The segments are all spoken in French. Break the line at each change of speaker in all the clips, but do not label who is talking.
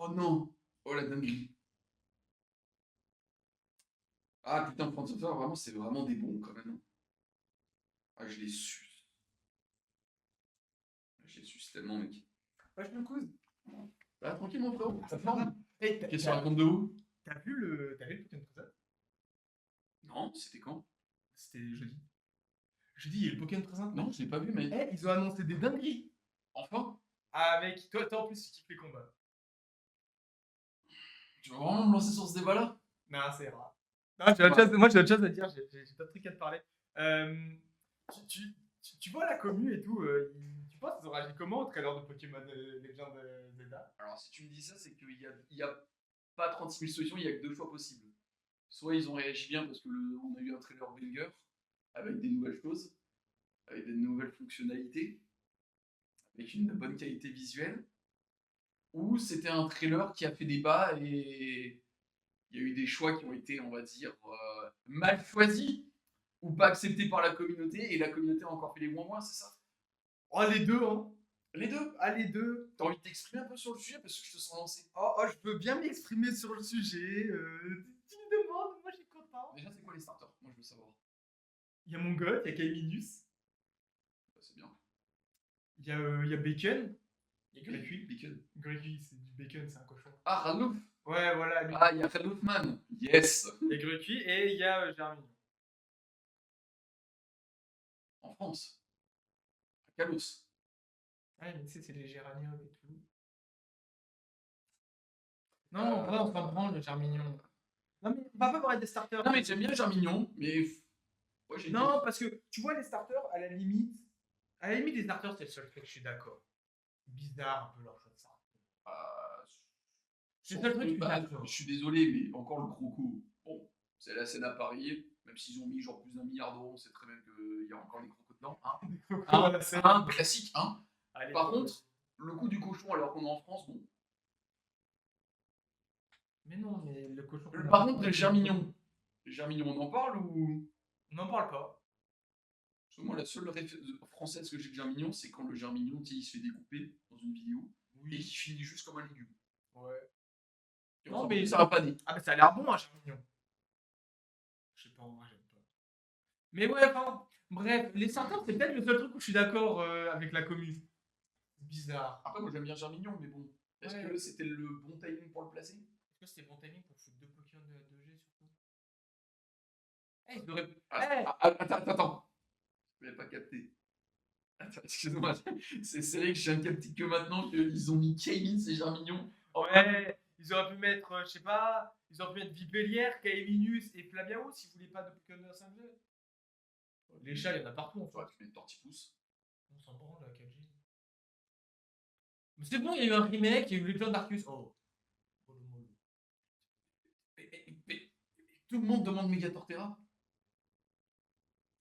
Oh non! Oh la dinguerie. Ah putain, Front Software, vraiment, c'est vraiment des bons quand même, hein. Ah, je l'ai su. Je l'ai su, c'est tellement, mec.
Ouais, je me cause.
Ah, tranquille, mon frérot,
Ah,
ça
ça va.
forme.
Hey,
Qu'est-ce que tu racontes de où?
t'as vu le Pokémon Plaza?
Non, c'était quand?
C'était jeudi. Jeudi, il y a eu le Pokémon Présent.
Non, je l'ai pas vu, mec.
Eh, ils ont annoncé des dingueries.
Enfin?
Ah, mec, toi en plus, tu kiffes les combats.
Tu vas vraiment me lancer sur ce débat-là?
Non, c'est rare. Non, j'ai autre chose, moi j'ai autre chose à dire, j'ai d'autres trucs à te parler. Euh, tu vois la commu et tout, tu penses qu'ils ont réagi comment au trailer de Pokémon Legend Zelda?
Alors, si tu me dis ça, c'est qu'il y a pas 36 000 solutions, il y a que deux choix possibles. Soit ils ont réagi bien parce que on a eu un trailer banger avec des nouvelles choses, avec des nouvelles fonctionnalités, avec une bonne qualité visuelle, ou c'était un trailer qui a fait débat et il y a eu des choix qui ont été, on va dire, mal choisis ou pas acceptés par la communauté et la communauté a encore fait les moins moins, c'est ça?
Oh, les deux, hein.
Les deux?
Ah, les deux.
T'as envie de t'exprimer un peu sur le sujet parce que je te sens lancé.
Oh, je peux bien m'exprimer sur le sujet. Tu me demandes, moi je suis content.
Déjà, c'est quoi les starters? Moi, je veux savoir.
Il y a Mongol, il y a Kaiminus,
Bah, c'est bien.
il y a Bacon, il y a
Bacon.
Grequi. Grequi, c'est du bacon, c'est un cochon.
Ah, Ralouf.
Ouais, voilà, lui.
Ah, il y a Raloufman. Yes.
Il y a Grequi et il y a Germignon.
En France. À Kalos.
Ah, mais tu sais, c'est les géraniums et tout. Non, ouais, on s'en branle, le Germignon. Non, mais on va pas parler des starters.
Non, mais j'aime bien Germignon, mais. Ouais, j'ai
Non, parce que tu vois, les starters, à la limite, les starters, c'est le seul truc que je suis d'accord. Bizarre un peu leur choix de starter.
Ah,
C'est le seul truc que je suis
bah,
d'accord.
je suis désolé, mais encore le Croco. Bon, c'est la scène à Paris, même s'ils ont mis genre plus d'1 milliard d'euros, on sait très bien qu'il y a encore des crocos dedans. Hein. Un classique, hein.
Allez,
Par contre, le coup du cochon, alors qu'on est en France, bon.
Mais non, mais le cochon.
Par contre, les Germignons. Les Germignons, on en parle ou.
On n'en parle pas.
Parce que moi, la seule française que j'ai de Germignon, c'est quand le Germignon, il se fait découper dans une vidéo et qui finit juste comme un légume.
Ouais.
Et
Non, mais
ça va pas dit.
Ah, mais ça a l'air bon, un Germignon. Je sais pas, moi, j'aime pas. Mais ouais, enfin, bref, les starters, c'est peut-être le seul truc où je suis d'accord avec la commune. Bizarre.
Après, moi, j'aime bien Germignon, mais bon. Est-ce que c'était le bon timing pour le placer?
Est-ce que c'était bon timing pour foutre deux Pokémon de 2G surtout? Eh, ils auraient.
Attends. Je n'avais pas capté. Attends, excuse-moi. C'est vrai que je viens de capter que maintenant qu'ils ont mis Kaylin, c'est Germignon.
Ouais, ils auraient pu mettre, je sais pas, ils auraient pu mettre Vipellière, Kaiminus et Flabiao s'ils voulaient pas de Pokémon de la 5G. Les chats, il y en a partout en fait.
Ouais, tu mets Tortipousse.
On s'en branle la 4G. Mais c'est bon, il y a eu un remake, il y a eu Legend d'Arceus. Oh.
Mais tout le monde demande Megatorterra.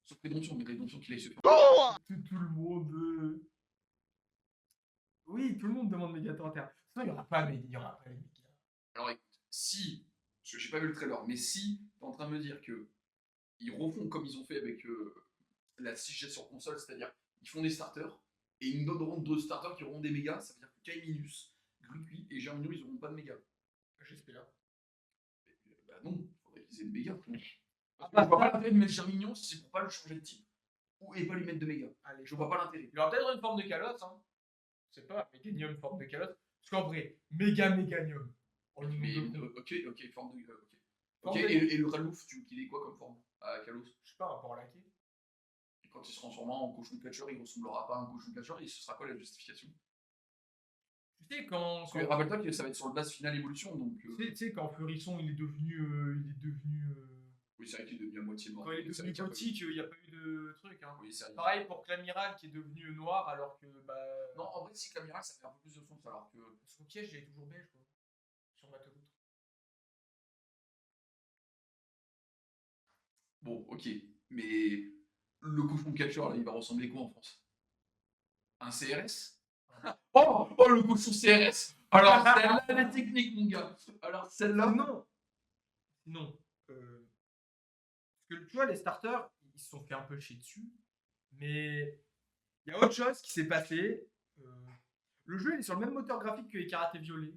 Sauf Rédemption, mais Rédemption qu'il aille se faire.
Tout le monde. Oui, tout le monde demande Megatorterra. Sinon, il n'y aura pas les méga.
Alors écoute, si, parce que j'ai pas vu le trailer, mais si t'es en train de me dire que ils refont comme ils ont fait avec la 6G sur console, c'est-à-dire ils font des starters et ils nous donneront deux starters qui auront des mégas, ça veut dire que Kaiminus, Grupi et Germignon, ils auront pas de mégas.
J'espère.
Bah non, il faudrait qu'ils aient des mégas. Parce que je vois pas l'intérêt de mettre Germignon si c'est pour pas le changer de type et pas lui mettre de mégas.
Allez,
je vois pas l'intérêt.
Il aura peut-être une forme de calotte, hein. Je sais pas, Méganium, forme de calotte. Parce qu'en vrai, Méganium.
Ok, forme de. Ok, et le Ralouf, tu veux qu'il ait quoi comme forme à Kalos?
Je sais pas, un rapport laqué.
Et quand il se transformera en cochon catcheur, il ressemblera pas à un cochon catcheur et ce sera quoi la justification?
Tu sais, quand.
Rappelle-toi que ça va être sur le base finale évolution donc.
Tu sais, quand Furisson il est devenu.
Oui, c'est vrai qu'il est devenu à moitié mort.
Quand il est devenu gothique, il n'y a pas eu de truc. Hein.
Oui, c'est
pareil pour Clamiral qui est devenu noir alors que. Bah...
Non, en vrai, si Clamiral ça fait un peu plus de sens alors que.
Son piège il est toujours beige quoi. Sur Bateau Loutre.
Bon, ok. Mais le cochon catcheur là, il va ressembler quoi en France? Un CRS? Oh, le cochon CRS! Alors celle-là, elle est technique, mon gars. Alors celle-là.
Non. Parce que tu vois, les starters, ils se sont fait un peu chier dessus. Mais il y a autre chose qui s'est passé. Le jeu il est sur le même moteur graphique que les Karaté Violet.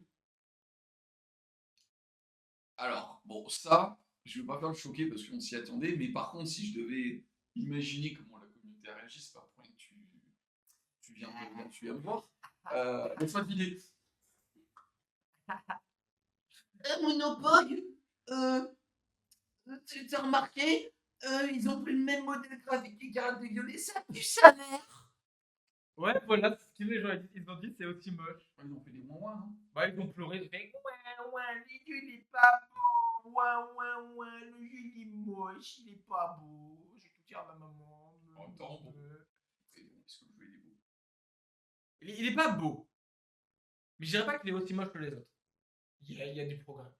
Alors, bon, ça, je vais pas faire le choquer parce qu'on s'y attendait, mais par contre, si je devais imaginer comment la communauté réagit, c'est pas pour rien que tu viens me voir. Laisse-moi deviner. Monopog, euh, tu t'as remarqué, ils ont pris le même modèle graphique que Garage des Violets, ça pue sa mère.
Ouais, voilà, ce que les gens ils ont dit, c'est aussi moche.
Ils ont fait des ouin non?
Bah, ils ont pleuré, ils ont fait ouin, ouin, le jeu il est pas beau, ouin, ouin, ouin, le jeu il est moche, il est pas beau. Je vais tout dire à ma maman.
En même temps, bon. Après, bon, est-ce que le jeu il est beau?
Il est pas beau, mais je dirais pas qu'il est aussi moche que les autres. Il y a du progrès.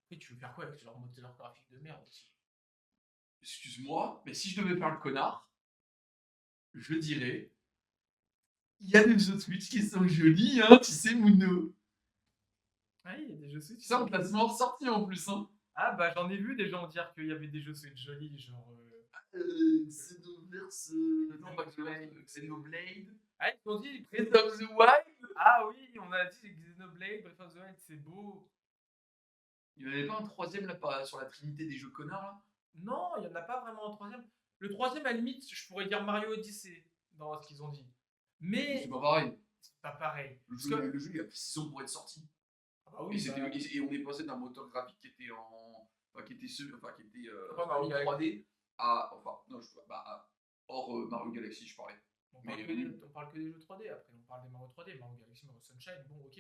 Après, tu veux faire quoi avec leur moteur graphique de merde aussi?
Excuse-moi, mais si je devais faire le connard, je dirais. Il y a des jeux Switch qui sont jolis, hein, tu sais, Mouno.
Ah, il y a des jeux Switch.
Ça, on te l'a souvent ressorti en plus, hein.
Ah, bah j'en ai vu des gens dire qu'il y avait des jeux Switch jolis, genre.
Xenoverse.
Non, pas Xenoblade.
Xenoblade.
Ah, ils ont dit
Breath of the Wild.
Ah oui, on a dit Xenoblade, Breath of the Wild, c'est beau.
Il n'y en avait pas un troisième là sur la trinité des jeux connards là?
Non, il n'y en a pas vraiment un troisième. Le troisième, à la limite, je pourrais dire Mario Odyssey dans ce qu'ils ont dit. Mais
C'est pas pareil.
c'est pas pareil.
Le
Parce
jeu,
que...
le jeu, il a pris 6 ans pour être sorti.
Ah bah oui,
Et on est passé d'un moteur graphique qui était en. Enfin, qui était,
Mario
en 3D à. Enfin, non, hors Mario Galaxy, je parlais.
On parle que des jeux 3D après, on parle des Mario 3D, Mario Galaxy, Mario Sunshine, bon ok.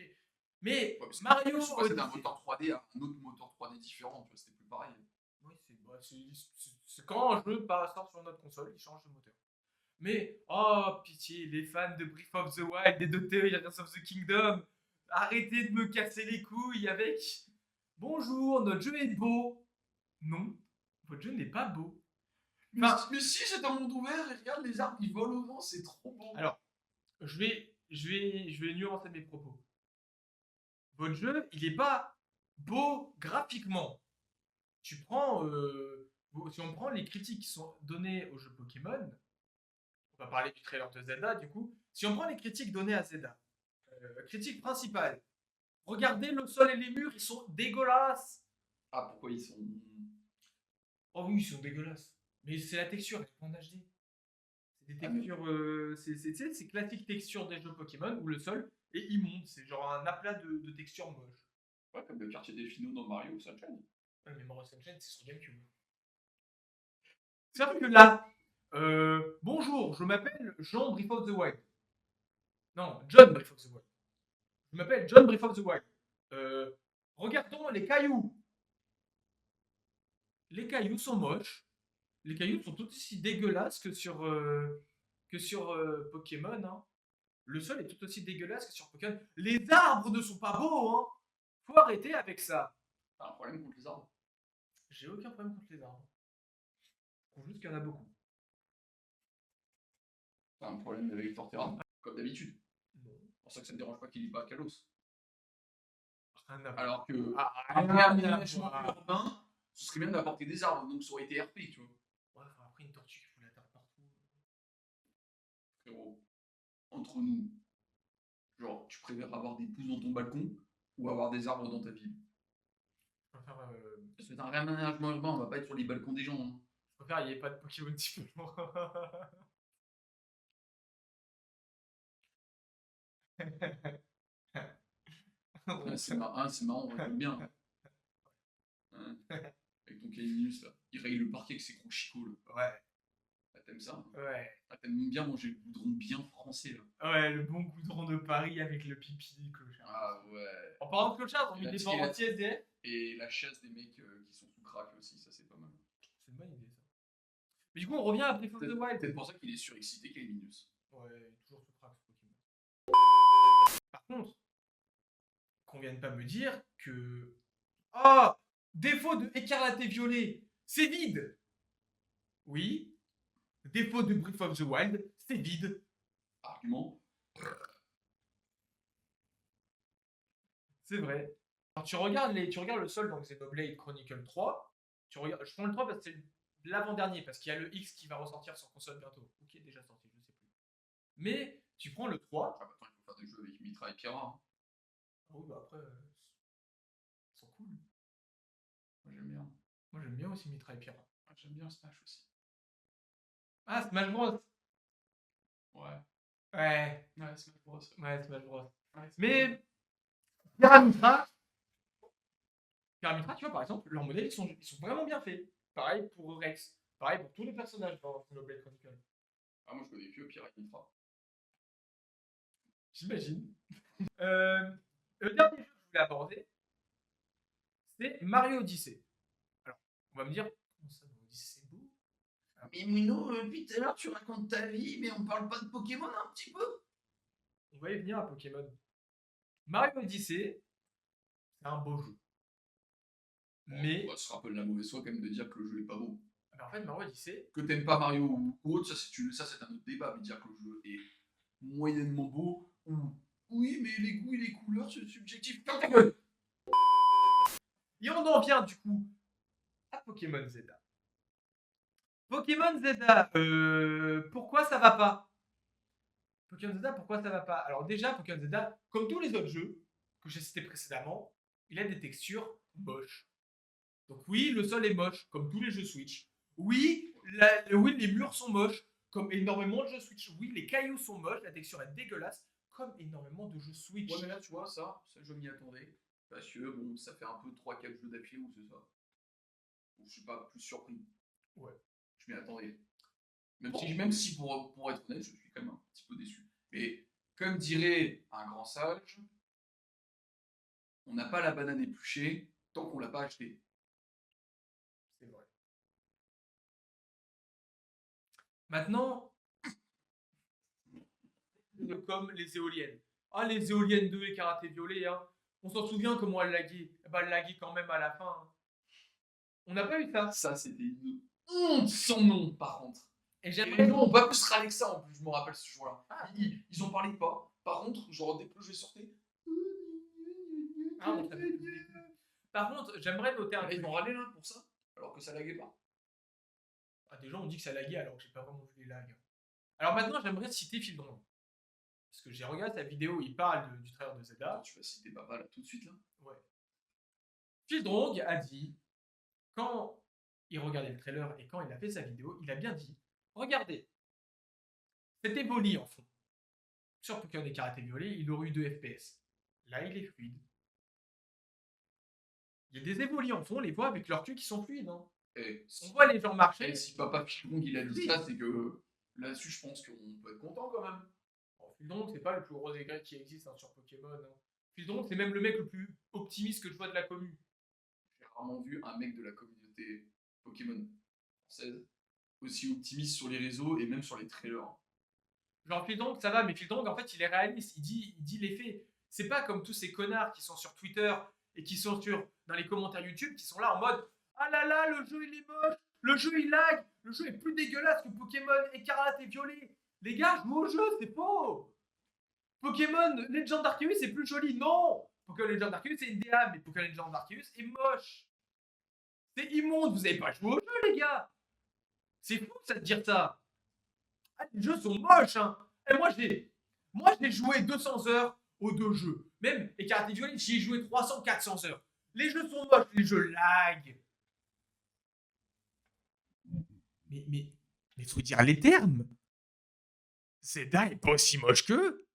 Mais
Ouais,
Mario
c'est passé d'un moteur 3D à un autre moteur 3D différent, tu vois, c'était plus pareil.
Oui, c'est quand un jeu sort sur notre console, il change de moteur. Mais, oh pitié, les fans de Breath of the Wild et de Tears of the Kingdom, arrêtez de me casser les couilles avec bonjour, notre jeu est beau. Non, votre jeu n'est pas beau.
Enfin, mais si c'est un monde ouvert et regarde les arbres qui volent au vent, c'est trop beau.
Alors, je vais nuancer mes propos. Votre jeu, il n'est pas beau graphiquement. Tu prends, si on prend les critiques qui sont données au jeu Pokémon, on va parler du trailer de Zelda du coup. Si on prend les critiques données à Zelda, critique principale, regardez le sol et les murs, ils sont dégueulasses.
Ah, pourquoi ils sont.
Oh oui, ils sont dégueulasses. Mais c'est la texture, elle est en HD. C'est des textures, c'est classique texture des jeux Pokémon où le sol est immonde. C'est genre un aplat de textures moches.
Ouais, comme le quartier des finaux dans Mario Sunshine.
Ouais, mais Mario Sunshine, c'est sur GameCube. C'est-à-dire que là, bonjour, je m'appelle Jean Breath of the Wild. Non, John Breath of the Wild. Je m'appelle John Breath of the Wild. Regardons les cailloux. Les cailloux sont moches. Les cailloux sont tout aussi dégueulasses que sur Pokémon. Hein. Le sol est tout aussi dégueulasse que sur Pokémon. Les arbres ne sont pas beaux. Hein. Faut arrêter avec ça.
T'as un problème contre les arbres?
J'ai aucun problème contre les arbres. Je trouve juste qu'il y en a beaucoup.
T'as un problème avec Torterra, comme d'habitude.
Non.
C'est pour ça que ça ne dérange pas qu'il lit pas Kalos.
Rien à voir.
Alors que
rien
un
à
aménagement
voir.
urbain, ce serait bien d'apporter des arbres, donc ça aurait été RP, tu vois.
Ouais, enfin, après une tortue qui fout la terre partout.
Frérot, entre nous, genre, tu préfères avoir des pousses dans ton balcon ou avoir des arbres dans ta ville?
Je préfère,
C'est un réaménagement urbain, on va pas être sur les balcons des gens. Hein.
je préfère il n'y ait pas de Pokémon type.
C'est marrant, on rigole bien. Hein. Avec ton Caninus là, il raye le parquet avec ses gros chicots là.
Ouais.
Ah, t'aimes ça?
Ouais.
Ah, t'aimes bien manger le goudron bien français là.
Ouais, le bon goudron de Paris avec le pipi clochard.
Ah ouais.
En parlant de clochard, on
Et
met
la
des
petite-
parents TSDF.
Et la chasse des mecs qui sont sous crack aussi, ça c'est pas mal.
C'est une bonne idée ça. Mais du coup, on revient à Breath of the Wild.
Peut-être pour ça qu'il est surexcité Caninus.
Ouais, toujours sous crack ce Pokémon. Par contre, qu'on vienne pas me dire que. Ah, défaut de écarlaté violet, c'est vide. Oui. Défaut de Breath of the Wild, c'est vide.
Argument.
C'est vrai. Alors tu regardes le sol dans Xenoblade Chronicle 3. Je prends le 3 parce que c'est l'avant-dernier, parce qu'il y a le X qui va ressortir sur console bientôt. Ou qui est déjà sorti, je sais plus. Mais tu prends le 3.
Ah bah attends, il faut faire des jeux avec Mitra et Pierra. Hein.
Ah oui, bah après, ils sont cool.
Moi, j'aime bien.
Moi, j'aime bien aussi Mitra et Pyra.
Ah, j'aime bien Smash aussi.
Ah, Smash Bros.
Ouais.
Ouais,
Ouais, Smash Bros.
ouais, Smash Bros.
Ouais,
Mais Pyra Mitra, tu vois, par exemple, leurs modèles, ils sont vraiment bien faits. Pareil pour Rex. Pareil pour tous les personnages dans Xenoblade Chronicle.
Ah, moi, je connais que Pyra et Mitra.
J'imagine. Le dernier jeu que je voulais aborder, c'est Mario Odyssey. Alors, on va me dire, comment ça, Mario Odyssey, c'est beau?
Mais Mouino, depuis tout à l'heure, tu racontes ta vie, mais on parle pas de Pokémon un petit peu?
On va y venir à Pokémon. Mario Odyssey, c'est un beau jeu. Mais,
Bon, ce sera un peu de la mauvaise foi quand même de dire que le jeu est pas beau.
en fait, Mario Odyssey,
Que t'aimes pas Mario ou autre, ça c'est un autre débat, mais dire que le jeu est moyennement beau, ou oui, mais les goûts et les couleurs, c'est subjectif. Ferme ta gueule!
et on en vient du coup à Pokémon Zelda. Pokémon Zelda, pourquoi ça va pas? Pokémon Zelda, pourquoi ça va pas? Alors déjà, Pokémon Zelda, comme tous les autres jeux que j'ai cités précédemment, il a des textures moches. Donc oui, le sol est moche, comme tous les jeux Switch. Oui, oui, les murs sont moches, comme énormément de jeux Switch. Oui, les cailloux sont moches, la texture est dégueulasse, comme énormément de jeux Switch.
Ouais, mais là, tu vois, ça je m'y attendais. Parce que, bon, ça fait un peu 3-4 jeux d'affilée où c'est ça. Donc, je suis pas plus surpris.
Ouais.
Je m'y attendais. Même si pour être honnête, je suis quand même un petit peu déçu. Mais, comme dirait un grand sage, on n'a pas la banane épluchée tant qu'on l'a pas achetée.
C'est vrai. Maintenant, comme les éoliennes. Ah, les éoliennes 2 et karaté violet, hein. On s'en souvient comment elles laguaient. Bah, elles laguaient quand même à la fin. Hein. On n'a pas eu ça.
Ça, c'était une honte sans nom, par contre.
Et
Et
j'aimerais.
les gens ont pas pu se râler que ça en plus, je me rappelle ce jour-là.
Ah.
Ils en parlaient pas. Par contre, genre, dès que le jeu sortait.
Ah, on savait plus. Par contre, j'aimerais noter un
Ils
truc.
vont râler là pour ça, alors que ça laguait pas.
Ah, des gens ont dit que ça laguait alors que j'ai pas vraiment vu les lags. Alors maintenant, j'aimerais citer Fildron. Parce que j'ai regardé sa vidéo où il parle du trailer de Zelda.
Attends, tu vas citer papa là tout de suite là.
Ouais. Fildrong a dit, quand il regardait le trailer et quand il a fait sa vidéo, il a bien dit, regardez, c'était Evoli en fond. Sur Pokémon et Karaté Violet, il aurait eu 2 FPS. Là, il est fluide. Il y a des évolis en fond, on les voit avec leur queue qui sont fluides. Hein. On voit les gens marcher.
Et si papa Fildrong il a dit ça, c'est que là-dessus, je pense qu'on peut être content quand même.
Bon, Fildrong, c'est pas le plus gros égrès qui existe hein, sur Pokémon. Hein. Fildrong, c'est même le mec le plus optimiste que je vois de la commune.
J'ai rarement vu un mec de la communauté Pokémon française aussi optimiste sur les réseaux et même sur les trailers.
Genre Fildrong, ça va, mais Fildrong, en fait, il est réaliste. Il dit les faits. C'est pas comme tous ces connards qui sont sur Twitter et qui sont dans les commentaires YouTube, qui sont là en mode ah là là, le jeu il est moche, le jeu il lag, le jeu est plus dégueulasse que Pokémon Écarlate et Violet. Les gars, jouez au jeu, c'est faux. Pokémon Legend Arceus c'est plus joli, non. Pokémon Legend Arceus c'est une DA, mais Pokémon Legend Arceus est moche. C'est immonde, vous avez pas joué au jeu, les gars. C'est fou ça de dire ça. Ah, les jeux sont moches, hein. Et moi j'ai joué 200 heures aux deux jeux. Même Écarlate et Violet, j'y ai joué 300-400 heures. Les jeux sont moches, les jeux lag. Mais faut dire les termes. Zelda est pas aussi moche qu'eux.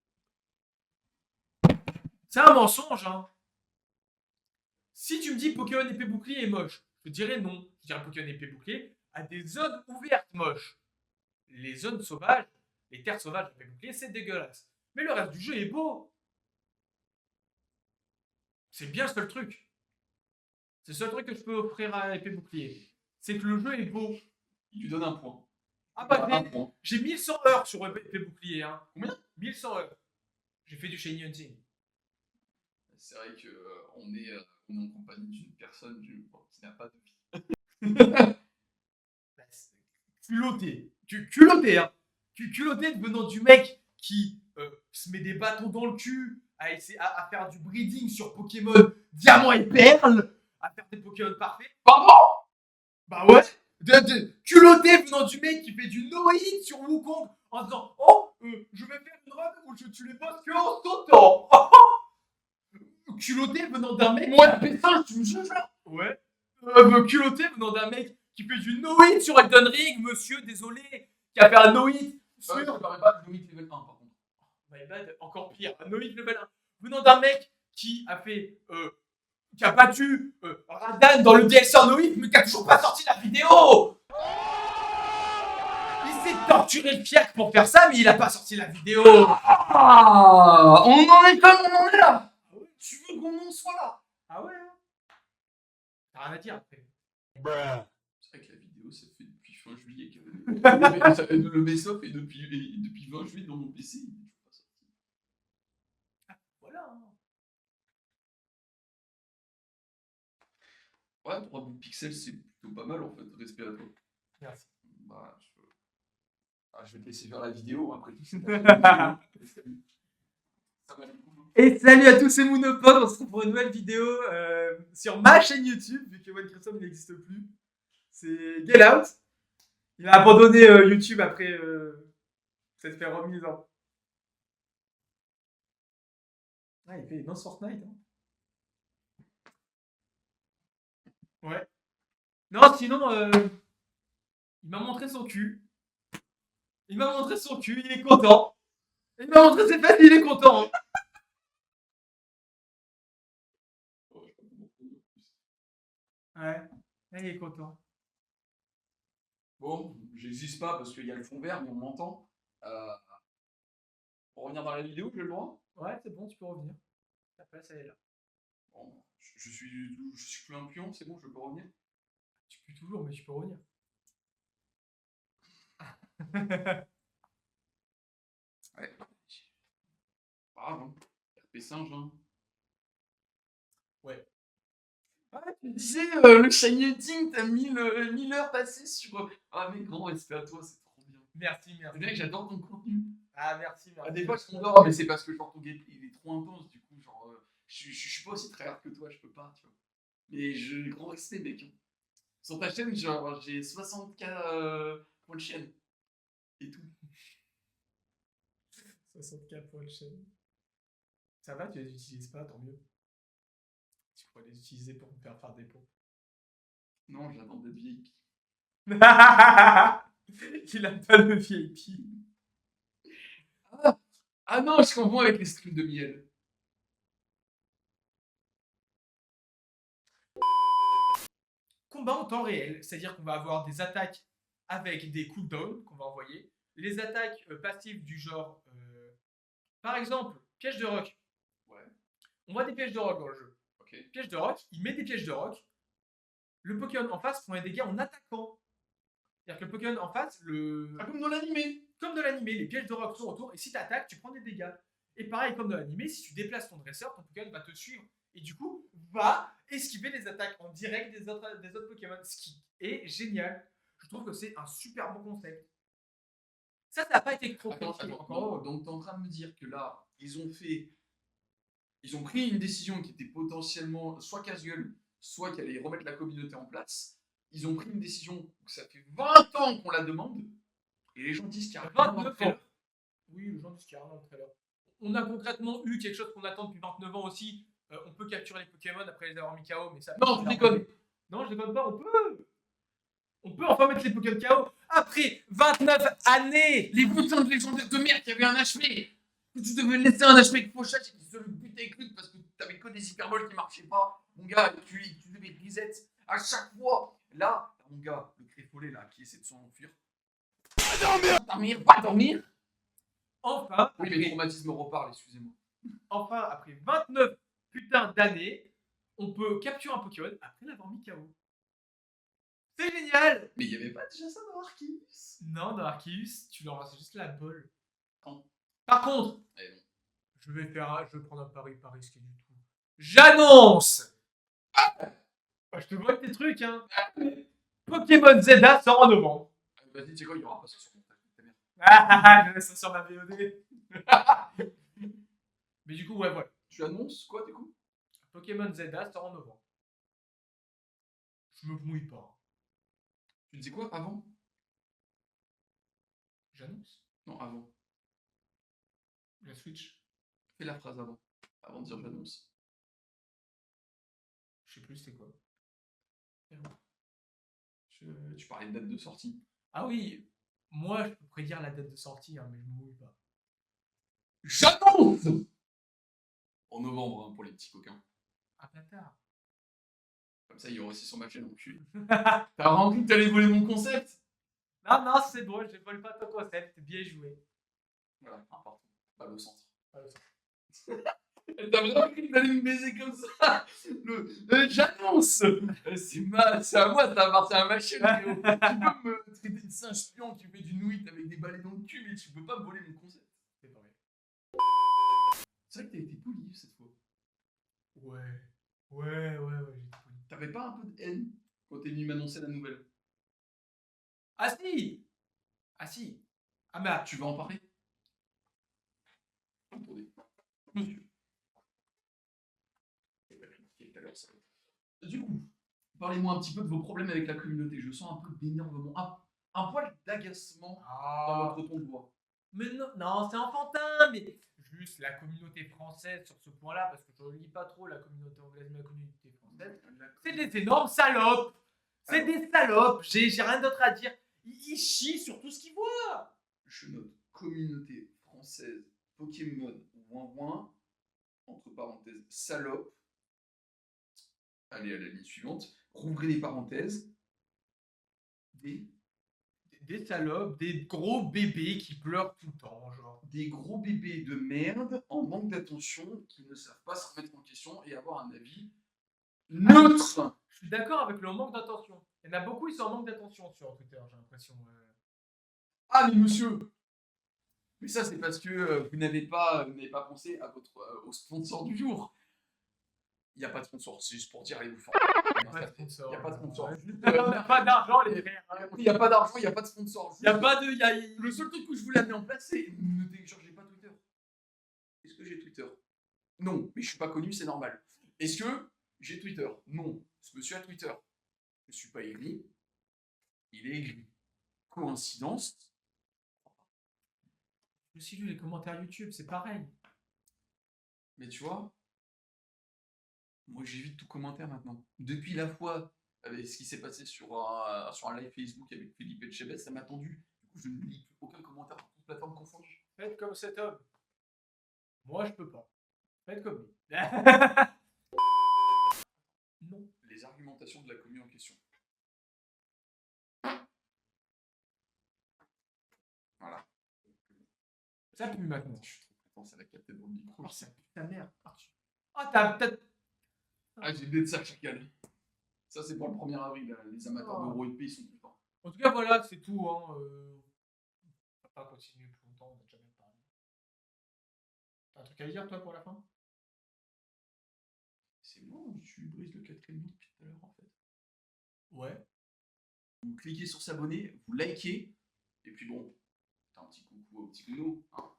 C'est un mensonge, hein. Si tu me dis Pokémon épée bouclier est moche, je dirais non. Je dirais Pokémon épée bouclier a des zones ouvertes moches. Les zones sauvages, les terres sauvages épée bouclier, c'est dégueulasse. Mais le reste du jeu est beau. C'est bien le seul truc. C'est le seul truc que je peux offrir à épée bouclier. C'est que le jeu est beau.
Il lui donne un point.
Ah bah
Un point.
j'ai 1100 heures sur épée bouclier. Hein.
Combien?
1100 heures. J'ai fait du shiny hunting.
C'est vrai qu'on est en compagnie d'une personne qui n'a pas de vie.
Culotté. Culotté, hein. Culotté venant du mec qui se met des bâtons dans le cul à faire du breeding sur Pokémon Diamant et Perle, à faire des Pokémon parfaits.
Pardon?
Bah ouais. Culotté venant du mec qui fait du no-hit sur Wukong en disant oh, je vais faire une run où je tue les boss que en sautant. Culotté venant d'un mec.
Moi, P5, tu me juges là?
Ouais. culotté venant d'un mec qui fait du no-hit sur Elden Ring, monsieur, désolé, qui a fait un no-hit sur...
Ça paraît pas No Hit Level 1 par contre.
My bad, encore pire, un no-hit level 1. Venant d'un mec qui a fait... qui a battu Radan dans le DLC en no-hit, mais qui a toujours pas sorti la vidéo. Il s'est torturé le fiac pour faire ça, mais il a pas sorti la vidéo.
Ah, on en est comme on en est là. Tu veux qu'on en soit là?
Ah ouais, hein. T'as rien à dire après.
C'est vrai que la vidéo, ça fait depuis fin juillet que le best-of est depuis 20 juillet dans mon PC. Il est toujours pas sorti.
Voilà. Hein.
Ouais, 3 bouts de pixels, c'est plutôt pas mal en fait. Respect à toi.
Merci.
Bah, je vais te laisser faire la vidéo après tout. Ça va aller cool.
Et salut à tous, c'est Moonopod, on se retrouve pour une nouvelle vidéo sur ma chaîne YouTube, vu que One Crimson n'existe plus. C'est Get Out. Il a abandonné YouTube après s'être fait remise en... Ah, il fait les danses Fortnite. Hein. Ouais. Non, sinon, il m'a montré son cul. Il m'a montré son cul, il est content. Il m'a montré ses fesses, il est content. Ouais, il est content.
Bon, j'existe pas parce qu'il y a le fond vert, mais on m'entend. Pour revenir dans la vidéo, j'ai le droit?
Ouais, c'est bon, tu peux revenir. Ta place, elle est là.
Bon, je suis plus un pion, c'est bon, je peux revenir?
Tu peux toujours, mais tu peux revenir.
Ouais. Grave, hein. RP singe, hein.
Ouais.
Ah, tu disais, le shiny hunting, t'as 1000 heures passées sur. Ah, mais grand respect à toi, c'est trop bien.
Merci, merci.
Mec, j'adore ton contenu.
Ah, merci, merci.
Ah, des fois, je m'endors, mais c'est parce que genre ton gameplay il est trop intense, du coup, genre. Je suis pas aussi tryhard que toi, je peux pas, tu vois. Mais grand respect, mec. Hein. Sur ta chaîne, genre, j'ai 60K points de chaîne. Et tout.
64 pour le chaîne. Ça va, tu les utilises pas, tant mieux. Tu pourrais les utiliser pour me faire des pots.
Non, j'attends d'être VIP.
Il a pas de VIP.
Ah non, je confonds avec les streams de miel.
Combat en temps réel, c'est-à-dire qu'on va avoir des attaques avec des cooldowns qu'on va envoyer. Les attaques passives du genre, par exemple, piège de roc.
Ouais.
On voit des pièges de roc dans le jeu.
Ok.
Piège de roc, il met des pièges de roc. Le Pokémon en face prend des dégâts en attaquant. C'est-à-dire que le Pokémon en face,
Ah, comme dans l'animé.
comme de l'animé, les pièges de roc sont autour, et si tu attaques, tu prends des dégâts. Et pareil, comme dans l'animé, si tu déplaces ton dresseur, ton Pokémon va te suivre. Et du coup, va esquiver les attaques en direct des autres Pokémon. Ce qui est génial. Je trouve que c'est un super bon concept. Ça n'a pas été trop critiqué encore.
Donc, t'es en train de me dire que là, ils ont pris une décision qui était potentiellement soit casse-gueule, soit qui allait remettre la communauté en place. Ils ont pris une décision que ça fait 20 ans qu'on la demande, et les gens disent qu'il y a rien dans le trailer.
Oui, les gens disent qu'il y a rien dans le trailer. On a concrètement eu quelque chose qu'on attend depuis 29 ans aussi. On peut capturer les Pokémon après les avoir mis KO, mais ça...
Non, je déconne.
Non, je déconne pas, on peut. On peut enfin mettre les Pokémon KO après 29 années.
Les putains de légendaires de merde qui avaient un HP. Tu devais laisser un HP avec Fauchage et qui se le butait avec lui parce que t'avais que des hyperboles qui marchaient pas. Mon gars, tu devais reset à chaque fois. Là, mon gars, le Créfollet là qui essaie de s'enfuir. Pas dormir.
Enfin,
oui, mais le traumatisme reparle, excusez-moi.
Enfin, après 29 putains d'années, on peut capturer un Pokémon après l'avoir mis KO. C'est génial!
Mais il n'y avait pas déjà ça dans Arceus?
Non, dans Arceus, tu leur lances juste la balle.
Quand?
Par contre, je vais prendre un pari risqué du tout. J'annonce! Je te vois avec tes trucs, hein. Pokémon Zelda sort en novembre.
Vas-y, tu sais quoi, il y aura pas ça sur mon tag.
Je laisse ça sur ma VOD. Mais du coup, ouais, voilà.
Tu annonces quoi, du coup?
Pokémon Zelda sort en novembre. Je me mouille pas.
Tu disais quoi avant?
J'annonce.
Non, avant.
La Switch.
Fais la phrase avant. Avant de dire j'annonce.
Je sais plus c'était quoi.
Tu parlais de date de sortie.
Ah oui, moi je peux prédire la date de sortie, hein, mais je me mouille pas.
J'annonce en novembre hein, pour les petits coquins.
Ah bâtard.
Comme ça, il y aura aussi son match en cul. T'as vraiment cru que t'allais voler mon concept?
Non, non, c'est bon, je vole pas ton concept, bien joué.
Voilà, important. Balle au centre.
Ah, ça.
T'as vraiment cru que t'allais me baiser comme ça? J'annonce c'est à moi, ça appartient à ma chaîne. Tu peux me traiter de singe pion qui fait du nouit avec des balais dans le cul, mais tu peux pas me voler mon concept.
C'est pas vrai.
C'est vrai que t'as été poli cette fois.
Ouais, j'ai poli.
T'avais pas un peu de haine quand t'es venu m'annoncer la nouvelle?
Ah si. Ah mais
Tu vas en parler? Attendez. Monsieur. Tout à l'heure, ça. Du coup, parlez-moi un petit peu de vos problèmes avec la communauté. Je sens un peu d'énervement, un poil d'agacement dans votre ton de voix.
Mais non, non, c'est enfantin, mais juste la communauté française sur ce point-là, parce que je ne lis pas trop la communauté anglaise, mais la communauté française, c'est des énormes salopes. C'est des salopes, j'ai rien d'autre à dire. Ils chient sur tout ce qu'ils voient.
Je note communauté française, Pokémon, ouin, entre parenthèses, salope. Allez à la ligne suivante. Rouvrez les parenthèses.
Des salopes, des gros bébés qui pleurent tout le temps, genre.
Des gros bébés de merde en manque d'attention qui ne savent pas se remettre en question et avoir un avis neutre.
Je suis d'accord avec le manque d'attention. Il y en a beaucoup, ils sont en manque d'attention sur Twitter, j'ai l'impression.
Ah mais monsieur, mais ça c'est parce que vous n'avez pas pensé à votre au sponsor du jour. Il n'y a pas de sponsor, c'est juste pour dire allez vous faire. Il n'y a pas de sponsor.
On n'a pas d'argent, les frères.
Il n'y a pas d'argent, il n'y a pas de sponsor.
Il n'y a pas de.
Le seul truc que je voulais amener en place, c'est ne téléchargez pas Twitter. Est-ce que j'ai Twitter? Non, mais je suis pas connu, c'est normal. Est-ce que j'ai Twitter? Non, ce monsieur a Twitter. Je suis pas aigri. Il est aigri. Coïncidence?
Je me suis lu les commentaires YouTube, c'est pareil.
Mais tu vois, moi j'évite tout commentaire maintenant. Depuis la fois avec ce qui s'est passé sur un live Facebook avec Philippe Etchebest, ça m'a tendu. Du coup, je ne lis plus aucun commentaire sur toute plateforme confondue.
Faites comme cet homme. Moi, je peux pas. Faites comme lui. Non.
Les argumentations de la commune en question. Voilà.
Ça pue maintenant.
Je suis trop content, ça l'a capté dans le micro.
Oh, ça pue ta mère. Ah, t'as.
Ah, j'ai des sacs chacal. Ça, c'est pour le 1er avril. Là. Les amateurs de Euro ils sont contents.
En tout cas, voilà, c'est tout. Hein. On va pas continuer plus longtemps, on a déjà bien parlé. T'as un truc à dire, toi, pour la fin?
C'est moi ou tu brises le 4ème mur depuis tout à l'heure, en fait?
Ouais.
Vous cliquez sur s'abonner, vous likez, et puis bon, un petit coucou au petit Gno. Hein.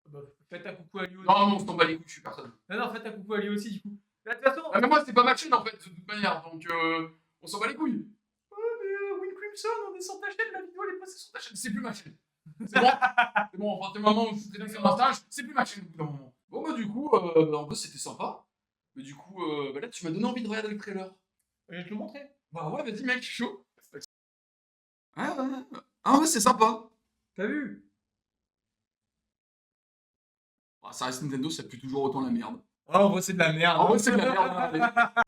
Bah, faites un coucou à lui aussi.
Non, on se tombe à les couilles, je suis personne.
Non, faites un coucou à lui aussi, du coup. De toute façon.
Ah, mais moi, c'est pas ma chaîne en fait, de toute manière, donc on s'en bat les couilles. Ouais, mais Win Crimson, on est sur ta chaîne, la vidéo elle est passée sur ta chaîne. C'est plus ma chaîne. C'est bon, c'est bon, enfin, du moment où je traite faire un stage, c'est plus ma chaîne au bout d'un moment. Bon, bah, du coup, en vrai, c'était sympa. Mais du coup, là, tu m'as donné envie de regarder le trailer.
Je vais te le montrer.
Bah, ouais, vas-y, mec, je suis chaud. Ah, ouais, c'est sympa.
T'as vu?
Bah, ça reste Nintendo, ça pue toujours autant la merde.
Oh, en vrai, c'est de la merde.
En vrai, c'est de la merde. Hein,